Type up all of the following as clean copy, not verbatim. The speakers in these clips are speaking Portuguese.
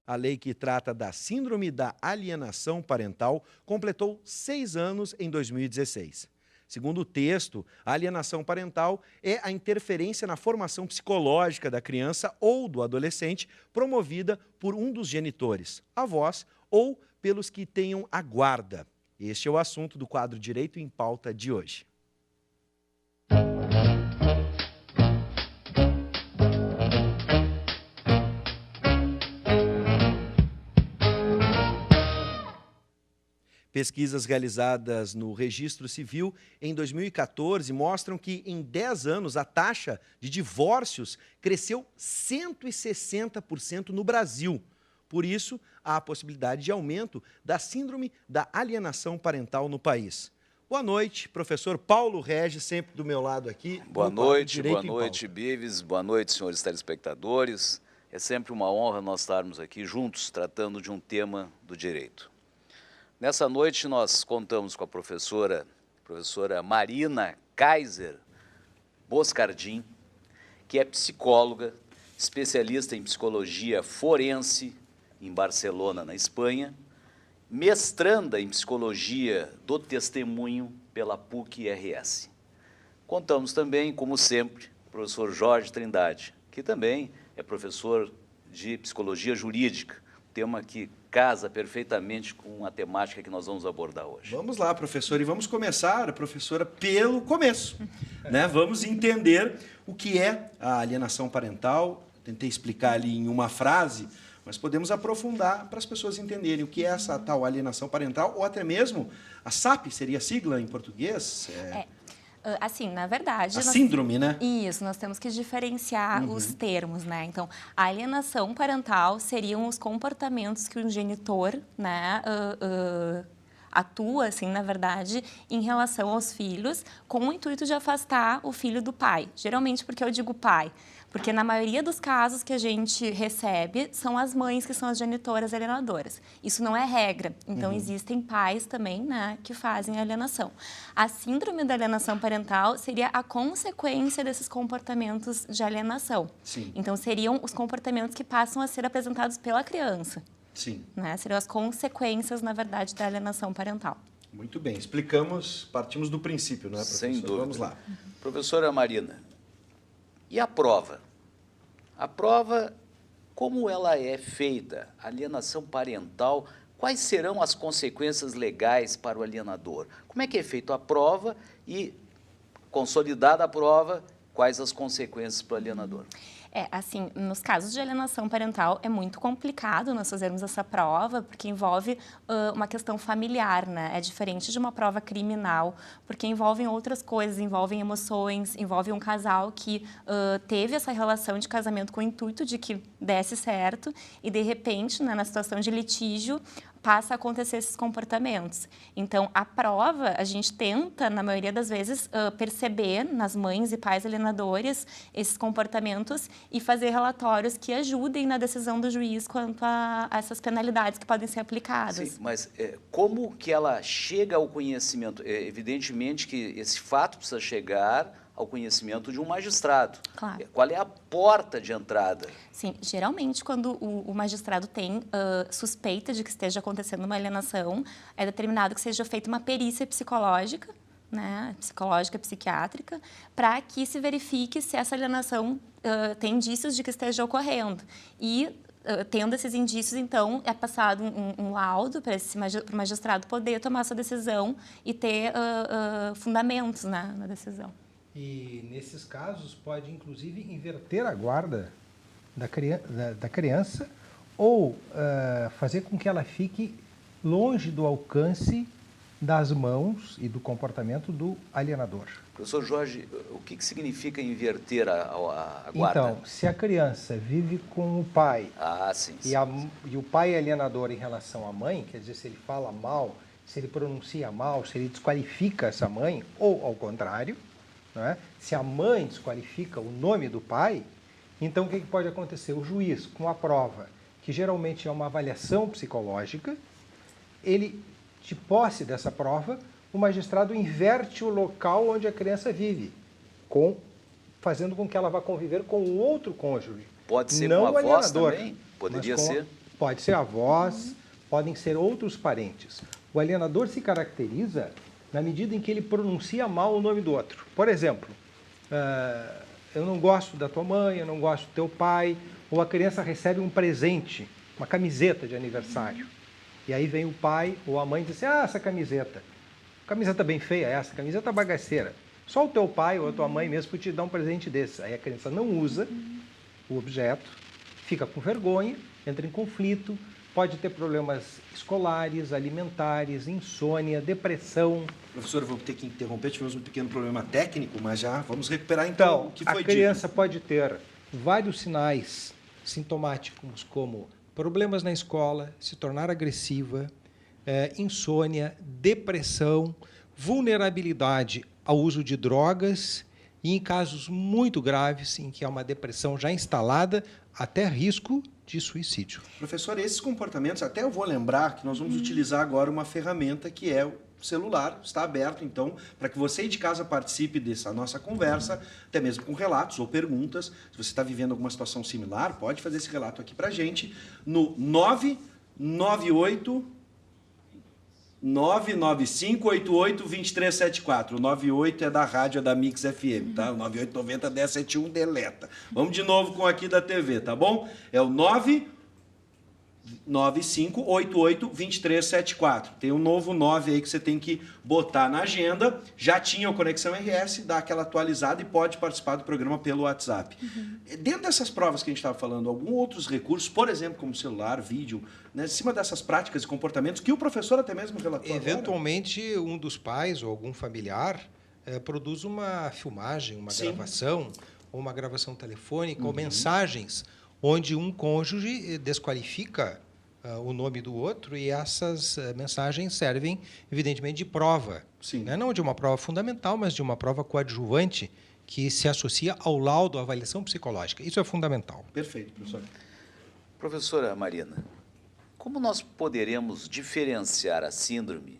A lei que trata da Síndrome da Alienação Parental completou 6 anos em 2016. Segundo o texto, a alienação parental é a interferência na formação psicológica da criança ou do adolescente promovida por um dos genitores, avós ou pelos que tenham a guarda. Este é o assunto do quadro Direito em Pauta de hoje. Pesquisas realizadas no Registro Civil em 2014 mostram que, em 10 anos, a taxa de divórcios cresceu 160% no Brasil. Por isso, há a possibilidade de aumento da síndrome da alienação parental no país. Boa noite, professor Paulo Regis, sempre do meu lado aqui. Boa noite, Bives. Boa noite, senhores telespectadores. É sempre uma honra nós estarmos aqui juntos, tratando de um tema do direito. Nessa noite nós contamos com a professora Marina Kaiser Boscardin, que é psicóloga, especialista em psicologia forense em Barcelona, na Espanha, mestranda em psicologia do testemunho pela PUC-RS. Contamos também, como sempre, com o professor Jorge Trindade, que também é professor de psicologia jurídica, tema que casa perfeitamente com a temática que nós vamos abordar hoje. Vamos lá, professor, e vamos começar, professora, pelo começo. Vamos entender o que é a alienação parental. Tentei explicar ali em uma frase, mas podemos aprofundar para as pessoas entenderem o que é essa tal alienação parental, ou até mesmo a SAP, seria a sigla em português? Assim, na verdade... síndrome, né? Isso, nós temos que diferenciar os termos, né? Então, a alienação parental seriam os comportamentos que o genitor, né, atua, assim, na verdade, em relação aos filhos, com o intuito de afastar o filho do pai. Geralmente, porque eu digo pai? Porque na maioria dos casos que a gente recebe, são as mães que são as genitoras alienadoras. Isso não é regra. Então, existem pais também, né, que fazem alienação. A síndrome da alienação parental seria a consequência desses comportamentos de alienação. Sim. Então, seriam os comportamentos que passam a ser apresentados pela criança. Sim. Né? Seriam as consequências, na verdade, da alienação parental. Muito bem. Explicamos, partimos do princípio, não é, professor? Sem dúvida. Vamos lá. Professora Marina, e a prova? A prova, como ela é feita? Alienação parental, quais serão as consequências legais para o alienador? Como é que é feita a prova e, consolidada a prova, quais as consequências para o alienador? Assim, nos casos de alienação parental é muito complicado nós fazermos essa prova, porque envolve uma questão familiar, né? É diferente de uma prova criminal, porque envolvem outras coisas, envolvem emoções, envolve um casal que teve essa relação de casamento com o intuito de que desse certo e, de repente, né, na situação de litígio, passa a acontecer esses comportamentos. Então, a prova, a gente tenta, na maioria das vezes, perceber nas mães e pais alienadores esses comportamentos e fazer relatórios que ajudem na decisão do juiz quanto a essas penalidades que podem ser aplicadas. Sim, mas como que ela chega ao conhecimento? Evidentemente que esse fato precisa chegar ao conhecimento de um magistrado. Claro. Qual é a porta de entrada? Sim, geralmente quando o magistrado tem suspeita de que esteja acontecendo uma alienação, é determinado que seja feita uma perícia psicológica, né, psicológica, psiquiátrica, para que se verifique se essa alienação tem indícios de que esteja ocorrendo. E tendo esses indícios, então, é passado um laudo para o magistrado poder tomar essa decisão e ter fundamentos, né, na decisão. E, nesses casos, pode, inclusive, inverter a guarda da criança ou fazer com que ela fique longe do alcance das mãos e do comportamento do alienador. Professor Jorge, o que significa inverter a guarda? Então, se a criança vive com o pai sim, e o pai é alienador em relação à mãe, quer dizer, se ele fala mal, se ele pronuncia mal, se ele desqualifica essa mãe, ou ao contrário, né? Se a mãe desqualifica o nome do pai, então o que pode acontecer? O juiz, com a prova, que geralmente é uma avaliação psicológica, ele, de posse dessa prova, o magistrado inverte o local onde a criança vive, fazendo com que ela vá conviver com um outro cônjuge. Pode ser não com avós alienador, também? Poderia mas ser? Pode ser avós, podem ser outros parentes. O alienador se caracteriza na medida em que ele pronuncia mal o nome do outro. Por exemplo, eu não gosto da tua mãe, eu não gosto do teu pai, ou a criança recebe um presente, uma camiseta de aniversário. E aí vem o pai ou a mãe e diz assim, essa camiseta bem feia, essa camiseta bagaceira. Só o teu pai ou a tua mãe mesmo te dá um presente desse. Aí a criança não usa o objeto, fica com vergonha, entra em conflito, pode ter problemas escolares, alimentares, insônia, depressão. Professor, eu vou ter que interromper, tivemos um pequeno problema técnico, mas já vamos recuperar então o que foi dito. A criança pode ter vários sinais sintomáticos, como problemas na escola, se tornar agressiva, insônia, depressão, vulnerabilidade ao uso de drogas e, em casos muito graves, em que há uma depressão já instalada, até risco de suicídio. Professor, esses comportamentos, até eu vou lembrar que nós vamos utilizar agora uma ferramenta que é o celular, está aberto, então, para que você de casa participe dessa nossa conversa, até mesmo com relatos ou perguntas. Se você está vivendo alguma situação similar, pode fazer esse relato aqui para a gente no 995882374. O 98 é da rádio, é da Mix FM, tá? O 9890-1071 deleta. Vamos de novo com aqui da TV, tá bom? É o 995882374. Tem um novo 9 aí que você tem que botar na agenda. Já tinha o Conexão RS, dá aquela atualizada e pode participar do programa pelo WhatsApp. Dentro dessas provas que a gente estava falando, alguns outros recursos, por exemplo, como celular, vídeo, né, em cima dessas práticas e comportamentos que o professor até mesmo relatou eventualmente, agora, um dos pais ou algum familiar produz uma filmagem, uma gravação, ou uma gravação telefônica, ou mensagens, onde um cônjuge desqualifica o nome do outro e essas mensagens servem, evidentemente, de prova. Né? Não de uma prova fundamental, mas de uma prova coadjuvante que se associa ao laudo, à avaliação psicológica. Isso é fundamental. Perfeito, professor. Professora Marina, como nós poderemos diferenciar a síndrome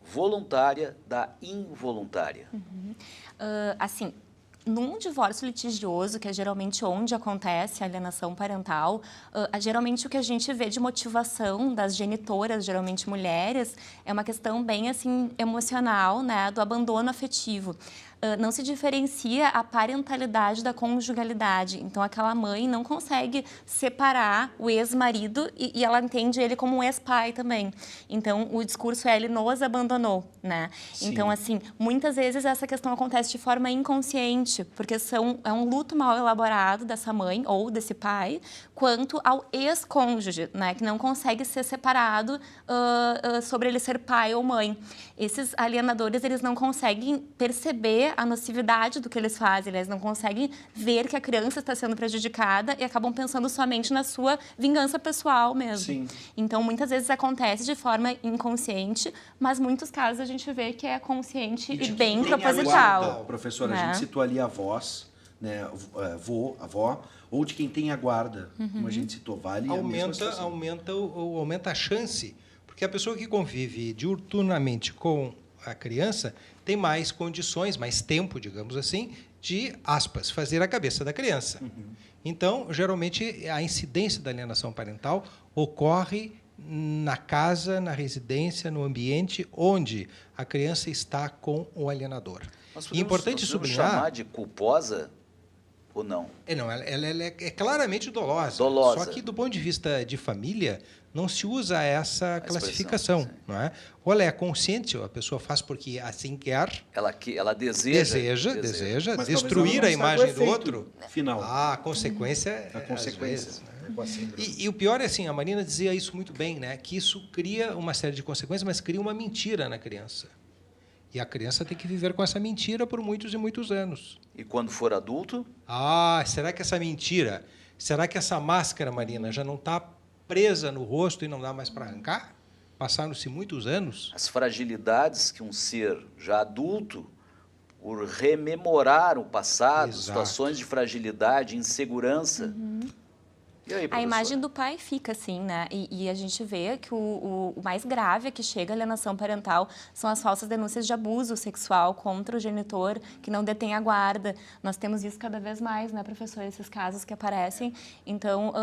voluntária da involuntária? Assim, num divórcio litigioso, que é geralmente onde acontece a alienação parental, geralmente o que a gente vê de motivação das genitoras, geralmente mulheres, é uma questão bem assim emocional, né, do abandono afetivo. Não se diferencia a parentalidade da conjugalidade. Então, aquela mãe não consegue separar o ex-marido e ela entende ele como um ex-pai também. Então, o discurso é, ele nos abandonou, né? Então, assim, muitas vezes essa questão acontece de forma inconsciente, porque é um luto mal elaborado dessa mãe ou desse pai, quanto ao ex-cônjuge, né? Que não consegue ser separado sobre ele ser pai ou mãe. Esses alienadores, eles não conseguem perceber a nocividade do que eles fazem, eles não conseguem ver que a criança está sendo prejudicada e acabam pensando somente na sua vingança pessoal mesmo. Então, muitas vezes acontece de forma inconsciente, mas muitos casos a gente vê que é consciente e bem proposital. Professora, a gente citou ali a voz, né, avó, ou de quem tem a guarda, como a gente citou, vale aumenta a chance, porque a pessoa que convive diuturnamente com a criança tem mais condições, mais tempo, digamos assim, de, aspas, fazer a cabeça da criança. Então, geralmente, a incidência da alienação parental ocorre na casa, na residência, no ambiente onde a criança está com o alienador. Importante sublinhar, chamar de culposa ou não? Ela é claramente dolosa. Só que, do ponto de vista de família, não se usa essa classificação, não é? Ou ela é consciente, ou a pessoa faz porque assim quer. Ela deseja destruir a imagem do outro. Final. A consequência. Vezes, né? E o pior é assim, a Marina dizia isso muito bem, né? Que isso cria uma série de consequências, mas cria uma mentira na criança. E a criança tem que viver com essa mentira por muitos e muitos anos. E quando for adulto? Será que essa mentira, será que essa máscara, Marina, já não está presa no rosto e não dá mais para arrancar? Passaram-se muitos anos. As fragilidades que um ser já adulto, por rememorar o passado, situações de fragilidade, insegurança, E aí, a imagem do pai fica assim, né? E a gente vê que o mais grave que chega à alienação parental são as falsas denúncias de abuso sexual contra o genitor que não detém a guarda. Nós temos isso cada vez mais, né, professor? Esses casos que aparecem. Então,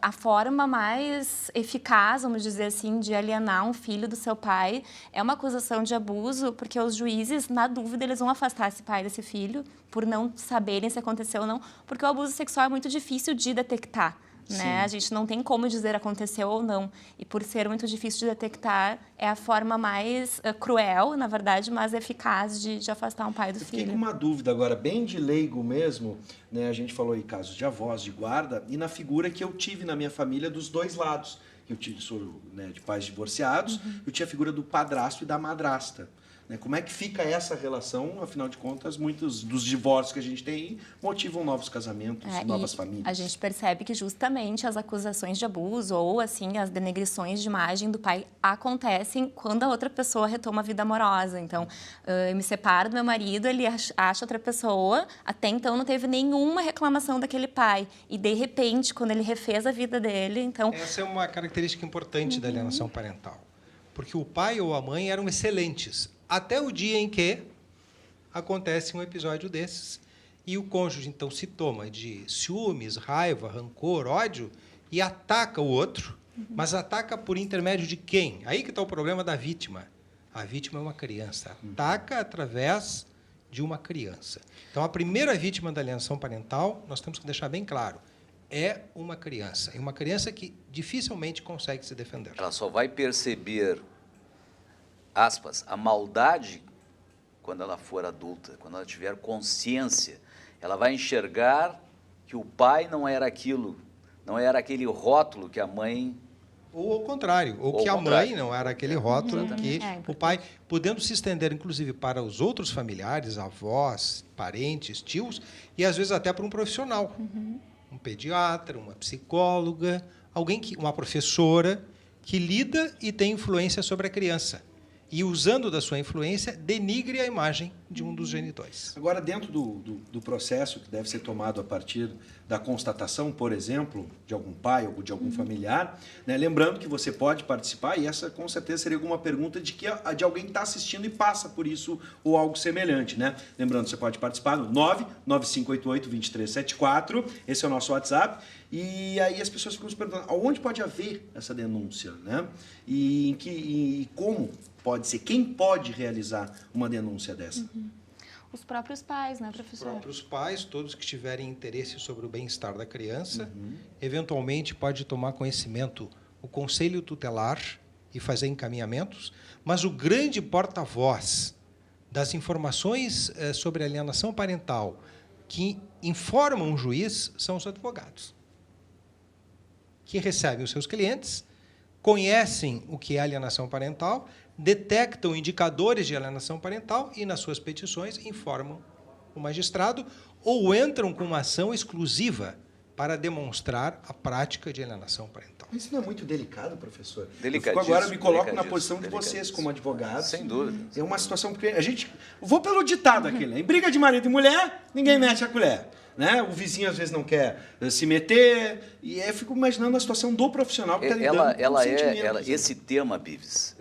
a forma mais eficaz, vamos dizer assim, de alienar um filho do seu pai é uma acusação de abuso, porque os juízes, na dúvida, eles vão afastar esse pai desse filho por não saberem se aconteceu ou não, porque o abuso sexual é muito difícil de detectar. Né? A gente não tem como dizer aconteceu ou não. E por ser muito difícil de detectar, é a forma mais cruel, na verdade, mas eficaz de afastar um pai do filho. Fiquei com uma dúvida agora, bem de leigo mesmo, né? A gente falou em casos de avós, de guarda, e na figura que eu tive na minha família dos dois lados. Eu sou, né, de pais divorciados, eu tinha a figura do padrasto e da madrasta. Como é que fica essa relação? Afinal de contas, muitos dos divórcios que a gente tem motivam novos casamentos, novas famílias. A gente percebe que justamente as acusações de abuso ou assim as denegrições de imagem do pai acontecem quando a outra pessoa retoma a vida amorosa. Então, eu me separo do meu marido, ele acha outra pessoa, até então não teve nenhuma reclamação daquele pai. E, de repente, quando ele refez a vida dele, então... Essa é uma característica importante da alienação parental. Porque o pai ou a mãe eram excelentes, até o dia em que acontece um episódio desses e o cônjuge, então, se toma de ciúmes, raiva, rancor, ódio e ataca o outro, mas ataca por intermédio de quem? Aí que está o problema da vítima. A vítima é uma criança. Ataca através de uma criança. Então, a primeira vítima da alienação parental, nós temos que deixar bem claro, é uma criança. E uma criança que dificilmente consegue se defender. Ela só vai perceber, aspas, a maldade quando ela for adulta, quando ela tiver consciência. Ela vai enxergar que o pai não era aquilo, não era aquele rótulo que a mãe... Ou ao contrário, ou que a mãe não era aquele rótulo que o pai, podendo se estender, inclusive, para os outros familiares, avós, parentes, tios, e às vezes até para um profissional. Um pediatra, uma psicóloga, uma professora que lida e tem influência sobre a criança. E, usando da sua influência, denigre a imagem de um dos genitores. Agora, dentro do processo que deve ser tomado a partir da constatação, por exemplo, de algum pai ou de algum familiar, né, lembrando que você pode participar, e essa com certeza seria alguma pergunta de alguém que está assistindo e passa por isso ou algo semelhante. Né? Lembrando, você pode participar no 99588-2374, esse é o nosso WhatsApp, e aí as pessoas ficam se perguntando aonde pode haver essa denúncia, né? E como pode ser, quem pode realizar uma denúncia dessa? Os próprios pais, né, professor? Os próprios pais, todos que tiverem interesse sobre o bem-estar da criança, eventualmente pode tomar conhecimento o conselho tutelar e fazer encaminhamentos, mas o grande porta-voz das informações sobre alienação parental que informam o juiz são os advogados, que recebem os seus clientes, conhecem o que é alienação parental, detectam indicadores de alienação parental e, nas suas petições, informam o magistrado ou entram com uma ação exclusiva para demonstrar a prática de alienação parental. Isso não é muito delicado, professor? Delicadíssimo. Agora eu me coloco na posição de vocês como advogados. Sem dúvida. É uma situação que a gente... Vou pelo ditado aqui, né? Em briga de marido e mulher, ninguém mete a colher. Né? O vizinho às vezes não quer se meter, e eu fico imaginando a situação do profissional que está lidando com o sentimento. Esse tema, Bives,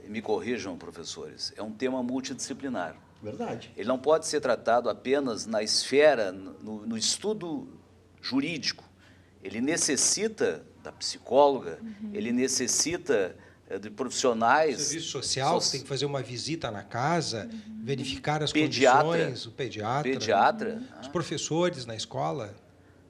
me corrijam, professores, é um tema multidisciplinar. Verdade. Ele não pode ser tratado apenas na esfera, no estudo jurídico. Ele necessita da psicóloga, ele necessita de profissionais... O serviço social, você tem que fazer uma visita na casa, verificar as pediatra, condições, o pediatra, os professores na escola.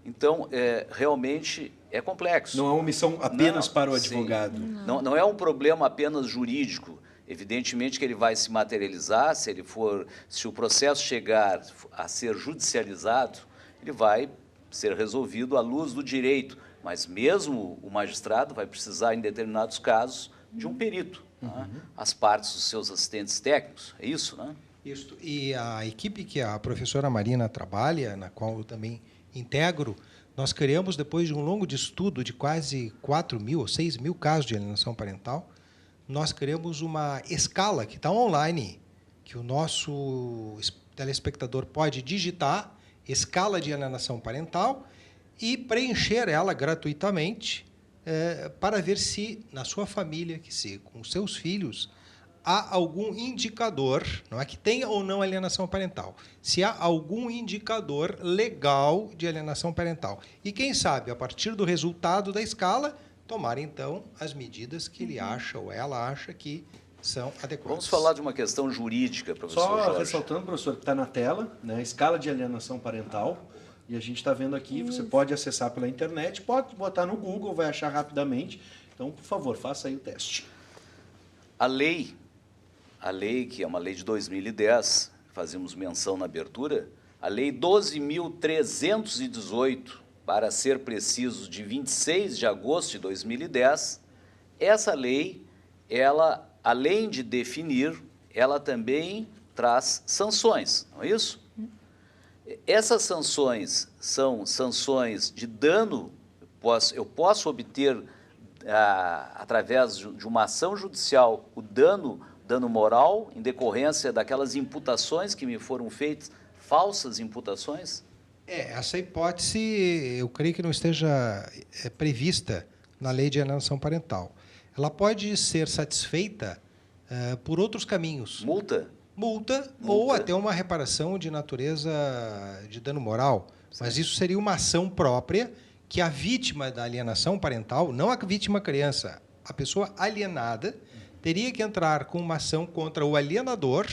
Então, realmente é complexo. Não é uma missão apenas para o advogado. Não é um problema apenas jurídico. Evidentemente que ele vai se materializar, se o processo chegar a ser judicializado, ele vai ser resolvido à luz do direito. Mas mesmo o magistrado vai precisar, em determinados casos, de um perito. Né? As partes dos seus assistentes técnicos. É isso, né? Isso. E a equipe que a professora Marina trabalha, na qual eu também integro, nós criamos, depois de um longo de estudo de quase 4.000 ou 6.000 casos de alienação parental, nós criamos uma escala que está online, que o nosso telespectador pode digitar, escala de alienação parental, e preencher ela gratuitamente para ver se, na sua família, com seus filhos, há algum indicador, não é que tenha ou não alienação parental, se há algum indicador legal de alienação parental. E, quem sabe, a partir do resultado da escala, tomar, então, as medidas que ele acha ou ela acha que são adequadas. Vamos falar de uma questão jurídica, professor Só Jorge. ressaltando, professor, que está na tela, né, escala de alienação parental, e a gente está vendo aqui, você pode acessar pela internet, pode botar no Google, vai achar rapidamente. Então, por favor, faça aí o teste. A lei, que é uma lei de 2010, fazemos menção na abertura, a lei 12.318, para ser preciso, de 26 de agosto de 2010, essa lei, ela, além de definir, ela também traz sanções, não é isso? Essas sanções são sanções de dano, eu posso obter, através de uma ação judicial, o dano moral, em decorrência daquelas imputações que me foram feitas, falsas imputações? Essa hipótese, eu creio que não esteja prevista na lei de alienação parental. Ela pode ser satisfeita por outros caminhos. Multa ou até uma reparação de natureza de dano moral. Sim. Mas isso seria uma ação própria que a vítima da alienação parental, não a vítima criança, a pessoa alienada, teria que entrar com uma ação contra o alienador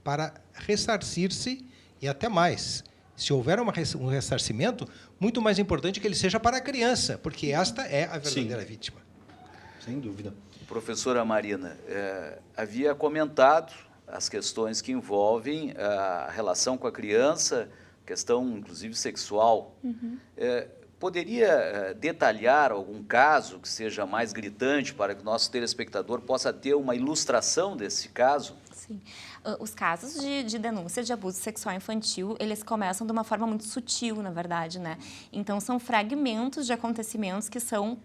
para ressarcir-se e até mais. Se houver um ressarcimento, muito mais importante que ele seja para a criança, porque esta é a verdadeira vítima. Sem dúvida. Professora Marina, havia comentado as questões que envolvem a relação com a criança, questão, inclusive, sexual. Poderia detalhar algum caso que seja mais gritante para que o nosso telespectador possa ter uma ilustração desse caso? Sim. Os casos de denúncia de abuso sexual infantil, eles começam de uma forma muito sutil, na verdade, né? Então, são fragmentos de acontecimentos que são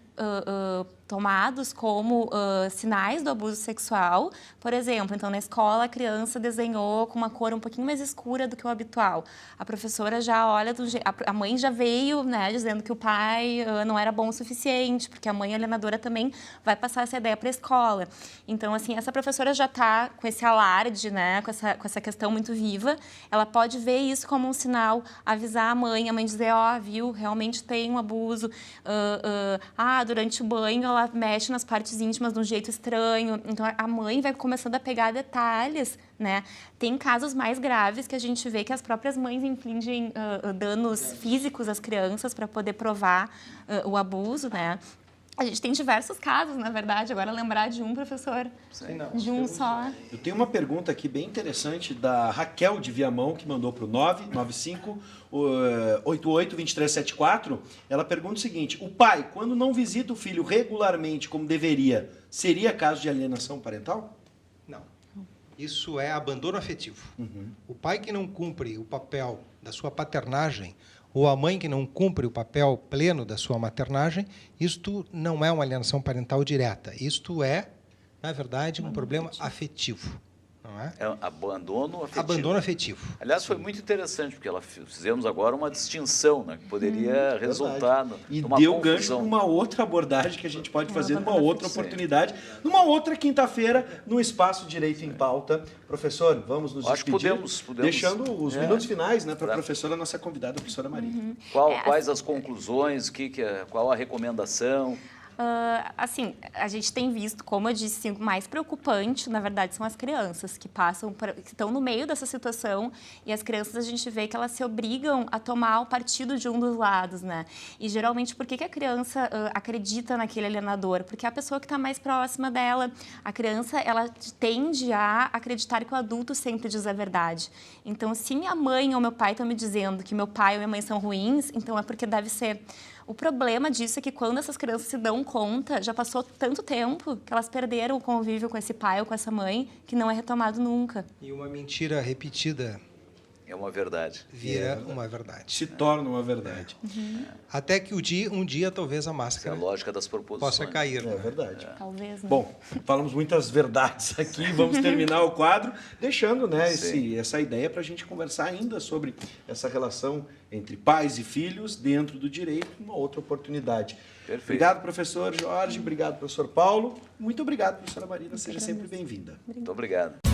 tomados como sinais do abuso sexual. Por exemplo, então, na escola, a criança desenhou com uma cor um pouquinho mais escura do que o habitual. A professora já olha, a mãe já veio, né, dizendo que o pai não era bom o suficiente, porque a mãe alienadora também vai passar essa ideia para a escola. Então, assim, essa professora já está com esse alarde, né, com essa questão muito viva. Ela pode ver isso como um sinal, avisar a mãe dizer, viu, realmente tem um abuso. Durante o banho, ela mexe nas partes íntimas de um jeito estranho. Então, a mãe vai começando a pegar detalhes, né? Tem casos mais graves que a gente vê que as próprias mães infligem danos físicos às crianças para poder provar o abuso, né? A gente tem diversos casos, na verdade. Agora, lembrar de um, professor, de um só. Eu tenho uma pergunta aqui bem interessante da Raquel de Viamão, que mandou para o 995-88-2374. Ela pergunta o seguinte: o pai, quando não visita o filho regularmente como deveria, seria caso de alienação parental? Não. Isso é abandono afetivo. O pai que não cumpre o papel da sua paternagem, ou a mãe que não cumpre o papel pleno da sua maternagem, isto não é uma alienação parental direta. Isto é, na verdade, um problema afetivo. Não é? É abandono afetivo. Abandono afetivo. Aliás, foi muito interessante, porque fizemos agora uma distinção, né, que poderia resultar numa E confusão. deu gancho para uma outra abordagem que a gente pode fazer numa outra oportunidade, numa outra quinta-feira, no Espaço Direito em Pauta. Professor, vamos nos despedir, podemos. Deixando os minutos finais, né, para a professora, nossa convidada, a professora Maria. Quais as conclusões, qual a recomendação? Assim, a gente tem visto, como eu disse, o mais preocupante, na verdade, são as crianças que que estão no meio dessa situação, e as crianças, a gente vê que elas se obrigam a tomar o partido de um dos lados, né? E, geralmente, por que a criança acredita naquele alienador? Porque é a pessoa que está mais próxima dela. A criança, ela tende a acreditar que o adulto sempre diz a verdade. Então, se minha mãe ou meu pai estão me dizendo que meu pai ou minha mãe são ruins, então é porque deve ser. O problema disso é que quando essas crianças se dão conta, já passou tanto tempo que elas perderam o convívio com esse pai ou com essa mãe, que não é retomado nunca. E uma mentira repetida é uma verdade. Vira uma verdade. Se torna uma verdade. Até que um dia talvez a máscara É a lógica das proposições. possa cair. É verdade. Talvez, né? Bom, falamos muitas verdades aqui, vamos terminar o quadro, deixando, né, Sim. essa ideia para a gente conversar ainda sobre essa relação entre pais e filhos dentro do direito, uma outra oportunidade. Perfeito. Obrigado, professor Jorge, obrigado, professor Paulo, muito obrigado, professora Marina, seja sempre bem-vinda. Muito obrigado.